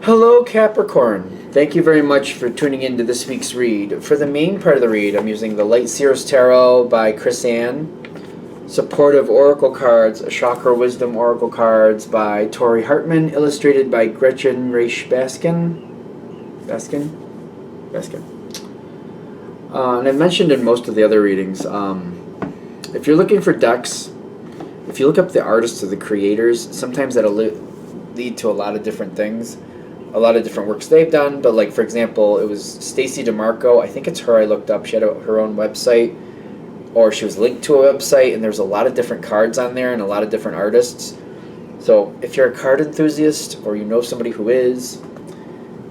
Hello, Capricorn. Thank you very much for tuning in to this week's read. For the main part of the read, I'm using the Light Seers Tarot by Chris Ann, Supportive Oracle Cards, Chakra Wisdom Oracle Cards by Tori Hartman, illustrated by Gretchen Raish Baskin. And I've mentioned in most of the other readings, if you're looking for decks, if you look up the artists or the creators, sometimes that'll lead to a lot of different things. A lot of different works they've done, but like for example, it was Stacy DeMarco. I think it's her I looked up. She had her own website, or she was linked to a website, and there's a lot of different cards on there and a lot of different artists. So if you're a card enthusiast or you know somebody who is,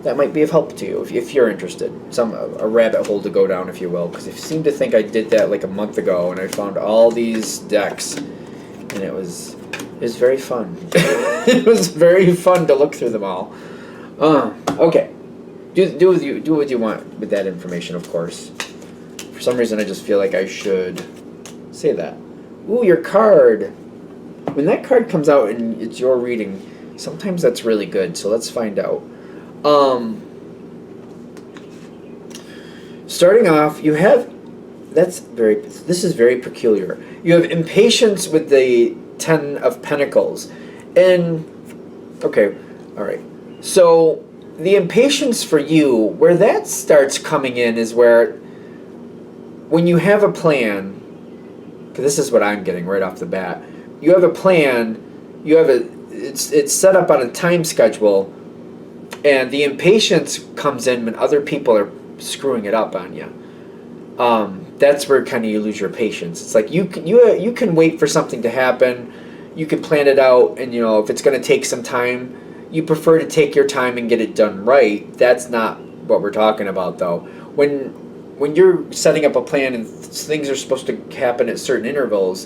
that might be of help to you if you're interested. A rabbit hole to go down, if you will, because I seem to think I did that like a month ago, and I found all these decks, and it was very fun. It was very fun to look through them all. Okay. Do what you want with that information, of course. For some reason, I just feel like I should say that. Ooh, your card. When that card comes out and it's your reading, sometimes that's really good. So let's find out. Starting off, you have. This is very peculiar. You have impatience with the Ten of Pentacles, and okay, all right. So the impatience for you, where that starts coming in, is where when you have a plan, because this is what I'm getting right off the bat. You have a plan, it's set up on a time schedule, and the impatience comes in when other people are screwing it up on you. That's where kind of you lose your patience. It's like you can wait for something to happen, you can plan it out, and if it's going to take some time, you prefer to take your time and get it done right. That's not what we're talking about, though. When you're setting up a plan and things are supposed to happen at certain intervals,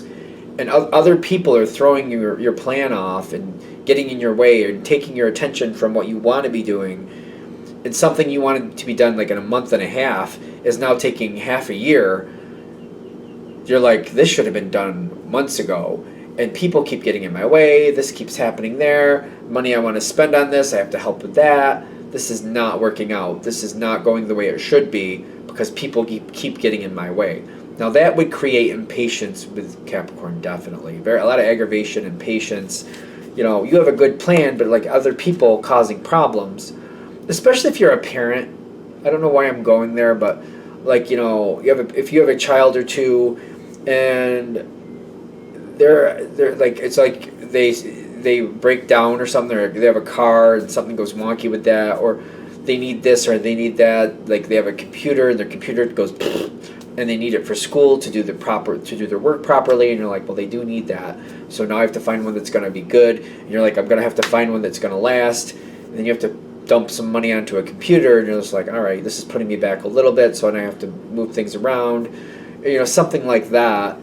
and other people are throwing your plan off and getting in your way and taking your attention from what you want to be doing, and something you wanted to be done like in a month and a half is now taking half a year, you're like, this should have been done months ago. And people keep getting in my way, this keeps happening there, money I want to spend on this, I have to help with that, this is not working out, this is not going the way it should be, because people keep getting in my way. Now that would create impatience with Capricorn, definitely. A lot of aggravation, impatience. You have a good plan, but like other people causing problems, especially if you're a parent. I don't know why I'm going there, but like, if you have a child or two, and they're like, it's like they break down or something, or they have a car and something goes wonky with that, or they need this or they need that. Like they have a computer and their computer goes and they need it for school to do their work properly, and you're like, well, they do need that, so now I have to find one that's going to be good, and you're like, I'm going to have to find one that's going to last, and then you have to dump some money onto a computer, and you're just like, all right, this is putting me back a little bit, so now I have to move things around, something like that.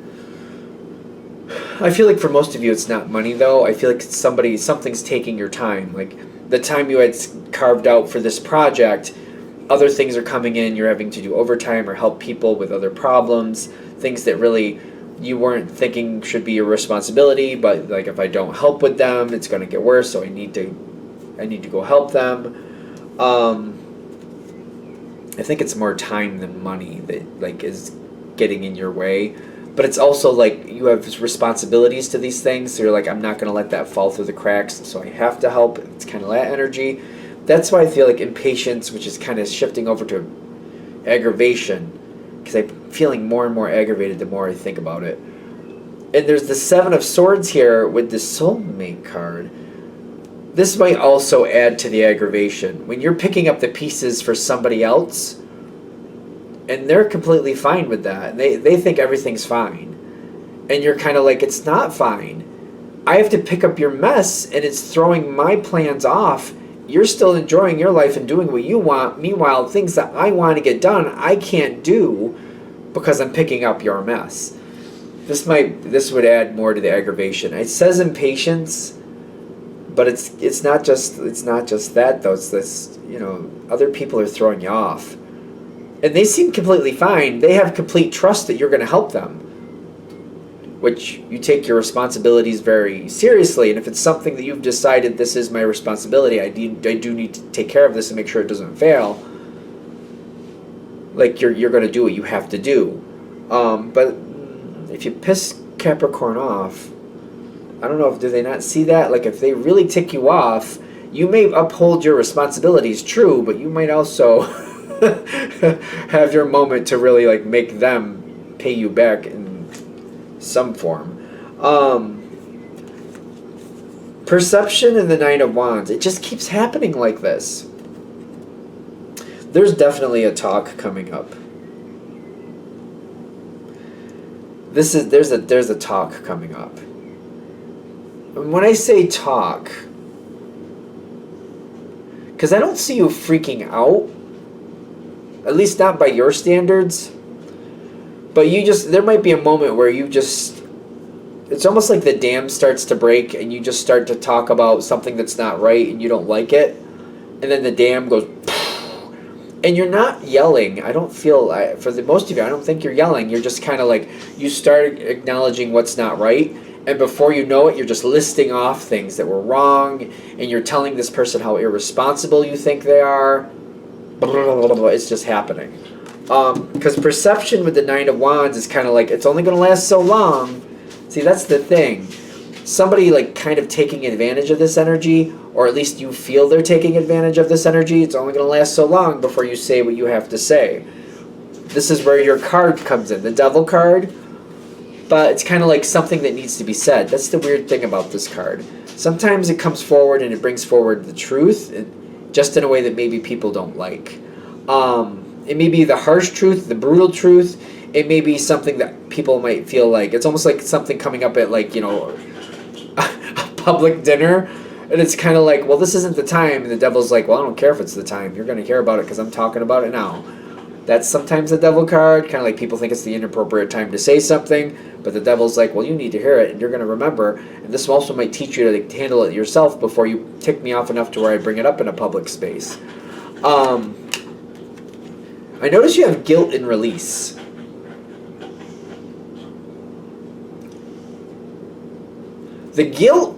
I feel like for most of you it's not money, though. I feel like something's taking your time. Like the time you had carved out for this project, other things are coming in, you're having to do overtime or help people with other problems, things that really you weren't thinking should be your responsibility, but like if I don't help with them, it's going to get worse, so I need to go help them. I think it's more time than money that like is getting in your way. But it's also like you have responsibilities to these things, so you're like, I'm not going to let that fall through the cracks, so I have to help. It's kind of that energy. That's why I feel like impatience, which is kind of shifting over to aggravation, because I'm feeling more and more aggravated the more I think about it. And there's the Seven of Swords here with the Soulmate card. This might also add to the aggravation. When you're picking up the pieces for somebody else, and they're completely fine with that. They think everything's fine. And you're kind of like, it's not fine. I have to pick up your mess, and it's throwing my plans off. You're still enjoying your life and doing what you want. Meanwhile, things that I want to get done, I can't do because I'm picking up your mess. This would add more to the aggravation. It says impatience, but it's not just that, though. It's this, other people are throwing you off. And they seem completely fine. They have complete trust that you're going to help them. which you take your responsibilities very seriously. And if it's something that you've decided, this is my responsibility, I do need to take care of this and make sure it doesn't fail, like you're going to do what you have to do. But if you piss Capricorn off, I don't know, do they not see that? Like, if they really tick you off, you may uphold your responsibilities, true, but you might also have your moment to really, like, make them pay you back in some form. Perception and the Nine of Wands. It just keeps happening like this. There's definitely a talk coming up. There's a talk coming up. And when I say talk, because I don't see you freaking out, at least not by your standards, but there might be a moment where it's almost like the dam starts to break and you just start to talk about something that's not right and you don't like it, and then the dam goes, and you're not yelling. I don't feel, for the most of you, I don't think you're yelling. You're just kind of like, you start acknowledging what's not right, and before you know it, you're just listing off things that were wrong, and you're telling this person how irresponsible you think they are. It's just happening. Because perception with the Nine of Wands is kind of like, it's only going to last so long. See, that's the thing. Somebody like kind of taking advantage of this energy, or at least you feel they're taking advantage of this energy, it's only going to last so long before you say what you have to say. This is where your card comes in, the Devil card. But it's kind of like something that needs to be said. That's the weird thing about this card. Sometimes it comes forward and it brings forward the truth, just in a way that maybe people don't like. It may be the harsh truth, the brutal truth. It may be something that people might feel like, it's almost like something coming up at, like, you know, a public dinner, and it's kind of like, well, this isn't the time, and the Devil's like, well, I don't care if it's the time, you're going to hear about it because I'm talking about it now. That's sometimes the Devil card, kind of like people think it's the inappropriate time to say something, but the Devil's like, well, you need to hear it, and you're going to remember, and this also might teach you to handle it yourself before you tick me off enough to where I bring it up in a public space. I notice you have guilt and release. The guilt,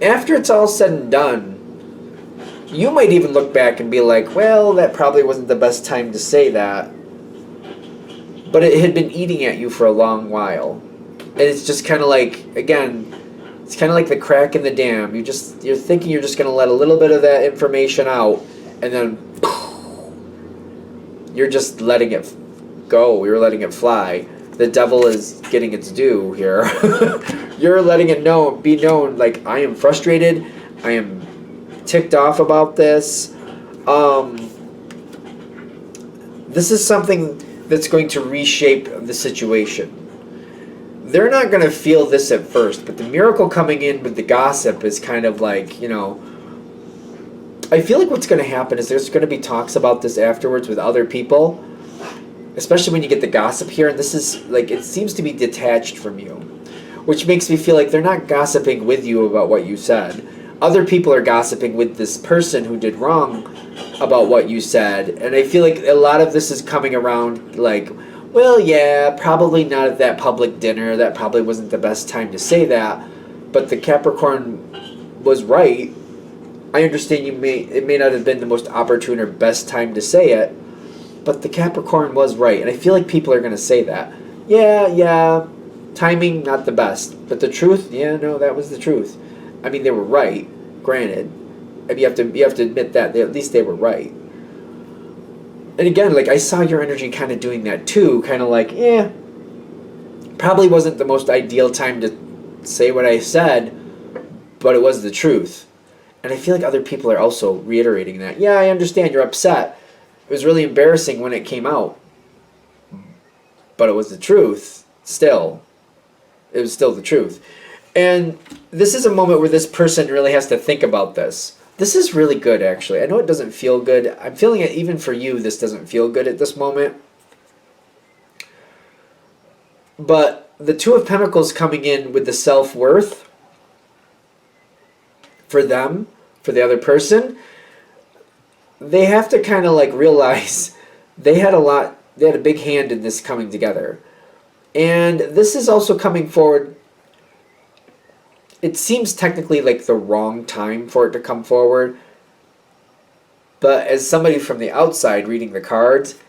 after it's all said and done, you might even look back and be like, well, that probably wasn't the best time to say that. But it had been eating at you for a long while. And it's just kind of like, again, it's kind of like the crack in the dam. You're thinking you're just going to let a little bit of that information out, and then you're just letting it go. You're letting it fly. The Devil is getting its due here. You're letting it be known, like, I am frustrated. I am ticked off about this. This is something that's going to reshape the situation. They're not going to feel this at first, but the miracle coming in with the gossip is kind of like, you know, I feel like what's going to happen is there's going to be talks about this afterwards with other people, especially when you get the gossip here, and this is, like, it seems to be detached from you, which makes me feel like they're not gossiping with you about what you said. Other people are gossiping with this person who did wrong about what you said, and I feel like a lot of this is coming around like, well, yeah, probably not at that public dinner, that probably wasn't the best time to say that, but the Capricorn was right. I understand it may not have been the most opportune or best time to say it, but the Capricorn was right, and I feel like people are going to say that. Yeah, timing, not the best, but the truth, yeah, no, that was the truth. I mean, they were right, granted. And you have to admit that at least they were right. And again, like, I saw your energy kind of doing that too, kind of like, probably wasn't the most ideal time to say what I said, but it was the truth. And I feel like other people are also reiterating that. Yeah, I understand you're upset. It was really embarrassing when it came out, but it was the truth still. It was still the truth. And this is a moment where this person really has to think about this. This is really good, actually. I know it doesn't feel good. I'm feeling it even for you, this doesn't feel good at this moment. But the Two of Pentacles coming in with the self-worth for them, for the other person, they have to kind of like realize they had a big hand in this coming together. And this is also coming forward. It seems technically like the wrong time for it to come forward. But as somebody from the outside reading the cards,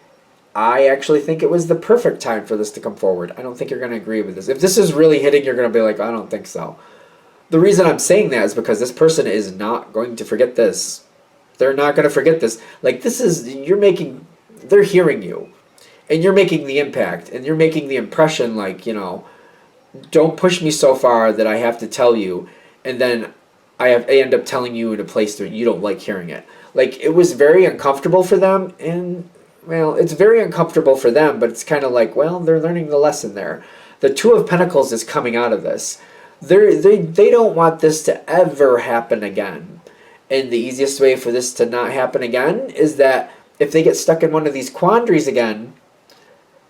I actually think it was the perfect time for this to come forward. I don't think you're going to agree with this. If this is really hitting, you're going to be like, I don't think so. The reason I'm saying that is because this person is not going to forget this. They're not going to forget this. Like, this is, they're hearing you. And you're making the impact. And you're making the impression, like, don't push me so far that I have to tell you. And then I end up telling you in a place that you don't like hearing it. Like, it was very uncomfortable for them. And, well, it's very uncomfortable for them. But it's kind of like, well, they're learning the lesson there. The Two of Pentacles is coming out of this. They don't want this to ever happen again. And the easiest way for this to not happen again is that if they get stuck in one of these quandaries again,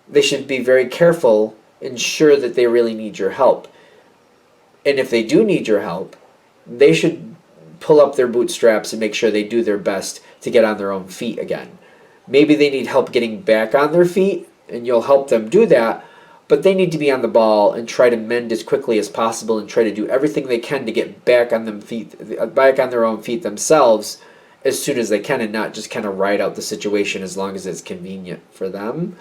they should be very careful, ensure that they really need your help. And if they do need your help, they should pull up their bootstraps and make sure they do their best to get on their own feet again. Maybe they need help getting back on their feet, and you'll help them do that. But they need to be on the ball and try to mend as quickly as possible and try to do everything they can to get back on their own feet themselves as soon as they can, and not just kind of ride out the situation as long as it's convenient for them.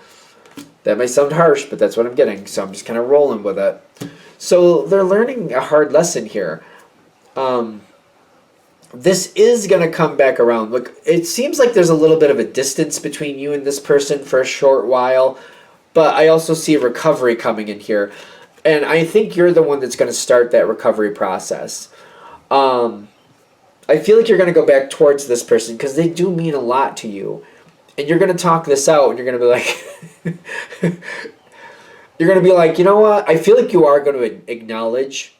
That may sound harsh, but that's what I'm getting, so I'm just kind of rolling with it. So they're learning a hard lesson here. This is going to come back around. Look, it seems like there's a little bit of a distance between you and this person for a short while. But I also see recovery coming in here. And I think you're the one that's going to start that recovery process. I feel like you're going to go back towards this person because they do mean a lot to you. And you're going to talk this out and you're going to be like... you're going to be like, you know what? I feel like you are going to acknowledge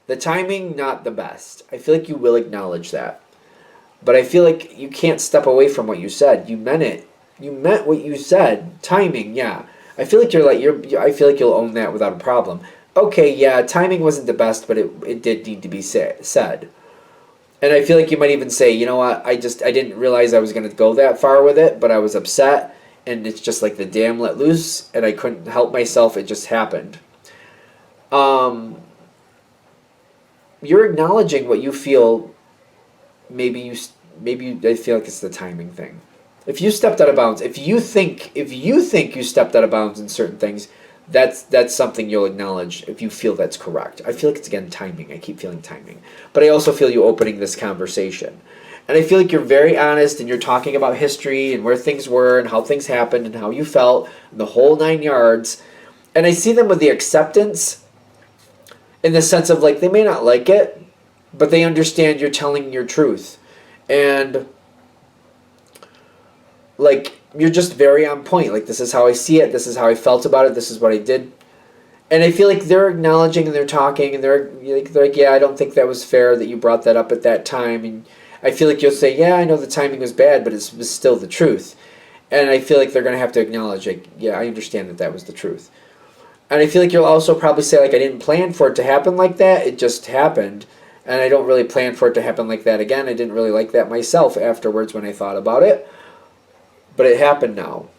the timing, not the best. I feel like you will acknowledge that. But I feel like you can't step away from what you said. You meant it. You meant what you said. Timing, yeah. I feel like I feel like you'll own that without a problem. Okay, yeah, timing wasn't the best, but it did need to be said. And I feel like you might even say, you know what, I didn't realize I was going to go that far with it, but I was upset, and it's just like the dam let loose, and I couldn't help myself, it just happened. You're acknowledging what you feel. Maybe I feel like it's the timing thing. If you stepped out of bounds, if you think you stepped out of bounds in certain things, that's something you'll acknowledge if you feel that's correct. I feel like it's, again, timing. I keep feeling timing. But I also feel you opening this conversation. And I feel like you're very honest and you're talking about history and where things were and how things happened and how you felt, and the whole 9 yards. And I see them with the acceptance in the sense of, like, they may not like it, but they understand you're telling your truth. And, like, you're just very on point. Like, this is how I see it. This is how I felt about it. This is what I did. And I feel like they're acknowledging and they're talking and they're like, yeah, I don't think that was fair that you brought that up at that time. And I feel like you'll say, yeah, I know the timing was bad, but it was still the truth. And I feel like they're going to have to acknowledge, like, yeah, I understand that that was the truth. And I feel like you'll also probably say, like, I didn't plan for it to happen like that. It just happened. And I don't really plan for it to happen like that again. I didn't really like that myself afterwards when I thought about it. But it happened now.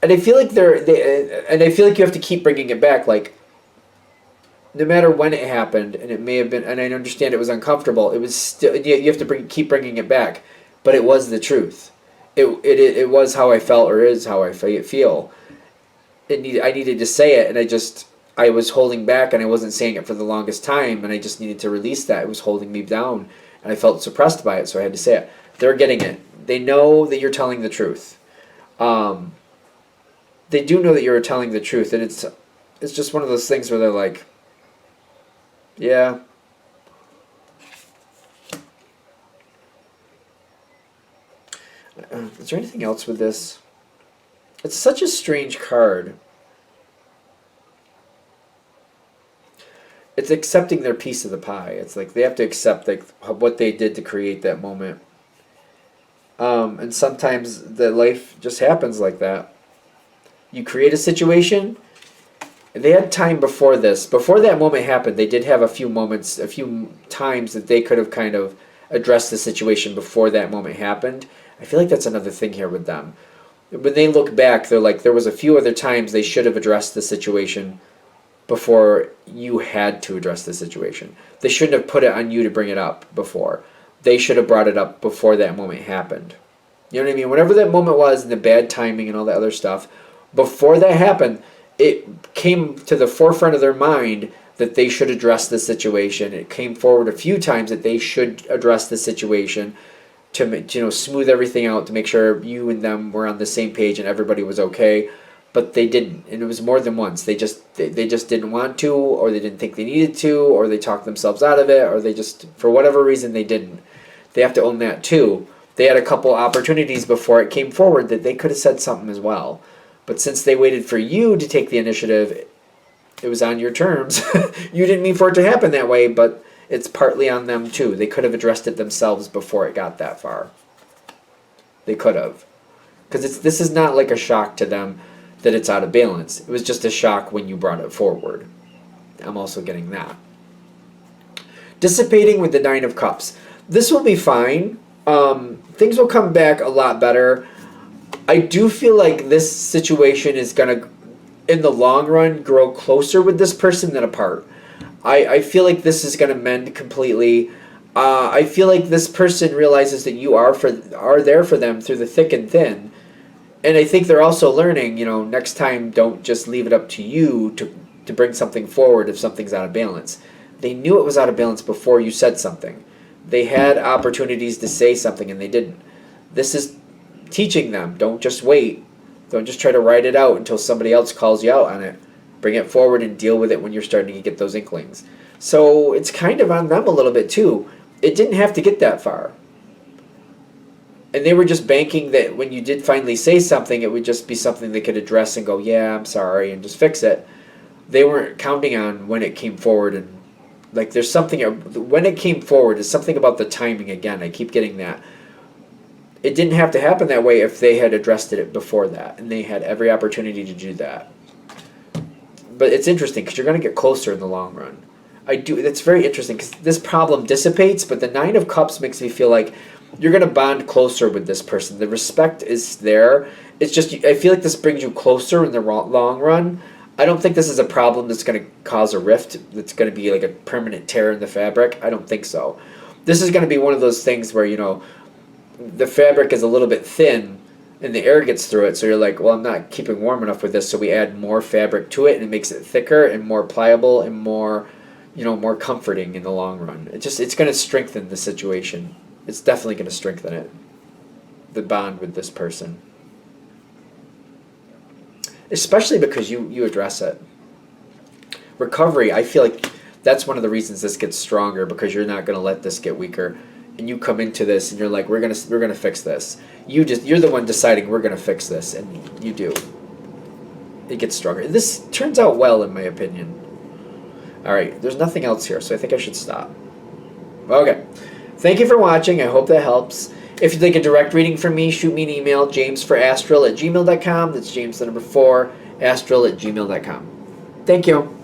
And I feel like I feel like you have to keep bringing it back. Like, no matter when it happened, and it may have been, and I understand it was uncomfortable, it was still, you have to keep bringing it back. But it was the truth. It was how I felt, or is how I feel. I needed to say it, and I was holding back, and I wasn't saying it for the longest time, and I just needed to release that. It was holding me down, and I felt suppressed by it, so I had to say it. They're getting it. They know that you're telling the truth. They do know that you're telling the truth, and it's just one of those things where they're like, yeah. Is there anything else with this? It's such a strange card. It's accepting their piece of the pie. It's like they have to accept, like, what they did to create that moment. And sometimes the life just happens like that. You create a situation. They had time before this. Before that moment happened, they did have a few times that they could have kind of addressed the situation before that moment happened. I feel like that's another thing here with them. when they look back, they're like, there was a few other times they should have addressed the situation before you had to address the situation. They shouldn't have put it on you to bring it up before. They should have brought it up before that moment happened. You know what I mean? Whatever that moment was and the bad timing and all that other stuff, before that happened, it came to the forefront of their mind that they should address the situation. It came forward a few times that they should address the situation to smooth everything out, to make sure you and them were on the same page and everybody was okay. But they didn't, and it was more than once. They just didn't want to, or they didn't think they needed to, or they talked themselves out of it, or they just, for whatever reason, they didn't. They have to own that too. They had a couple opportunities before it came forward that they could have said something as well. But since they waited for you to take the initiative, it was on your terms. You didn't mean for it to happen that way, but it's partly on them too. They could have addressed it themselves before it got that far. They could have. Because this is not like a shock to them that it's out of balance. It was just a shock when you brought it forward. I'm also getting that. Dissipating with the Nine of Cups. This will be fine. Things will come back a lot better. I do feel like this situation is going to, in the long run, grow closer with this person than apart. I feel like this is going to mend completely. I feel like this person realizes that you are there for them through the thick and thin. And I think they're also learning, next time don't just leave it up to you to bring something forward if something's out of balance. They knew it was out of balance before you said something. They had opportunities to say something and they didn't. This is teaching them. Don't just wait. Don't just try to write it out until somebody else calls you out on it. Bring it forward and deal with it when you're starting to get those inklings. So it's kind of on them a little bit too. It didn't have to get that far. And they were just banking that when you did finally say something, it would just be something they could address and go, yeah, I'm sorry, and just fix it. They weren't counting on when it came forward. And like there's something, when it came forward, is something about the timing again. I keep getting that. It didn't have to happen that way if they had addressed it before that. And they had every opportunity to do that. But it's interesting because you're going to get closer in the long run. It's very interesting because this problem dissipates, but the Nine of Cups makes me feel like you're going to bond closer with this person. The respect is there. It's just, I feel like this brings you closer in the long run. I don't think this is a problem that's going to cause a rift, that's going to be like a permanent tear in the fabric. I don't think so. This is going to be one of those things where, the fabric is a little bit thin and the air gets through it. So you're like, well, I'm not keeping warm enough with this. So we add more fabric to it and it makes it thicker and more pliable and more, more comforting in the long run. It's going to strengthen the situation. It's definitely going to strengthen it, the bond with this person. Especially because you address it. Recovery, I feel like that's one of the reasons this gets stronger, because you're not going to let this get weaker. And you come into this and you're like, we're gonna fix this. You're the one deciding we're gonna fix this, and you do. It gets stronger. This turns out well, in my opinion. All right, there's nothing else here, so I think I should stop. Okay. Thank you for watching. I hope that helps. If you'd like a direct reading from me, shoot me an email, jamesforastral@gmail.com. That's James the number 4, astral@gmail.com. Thank you.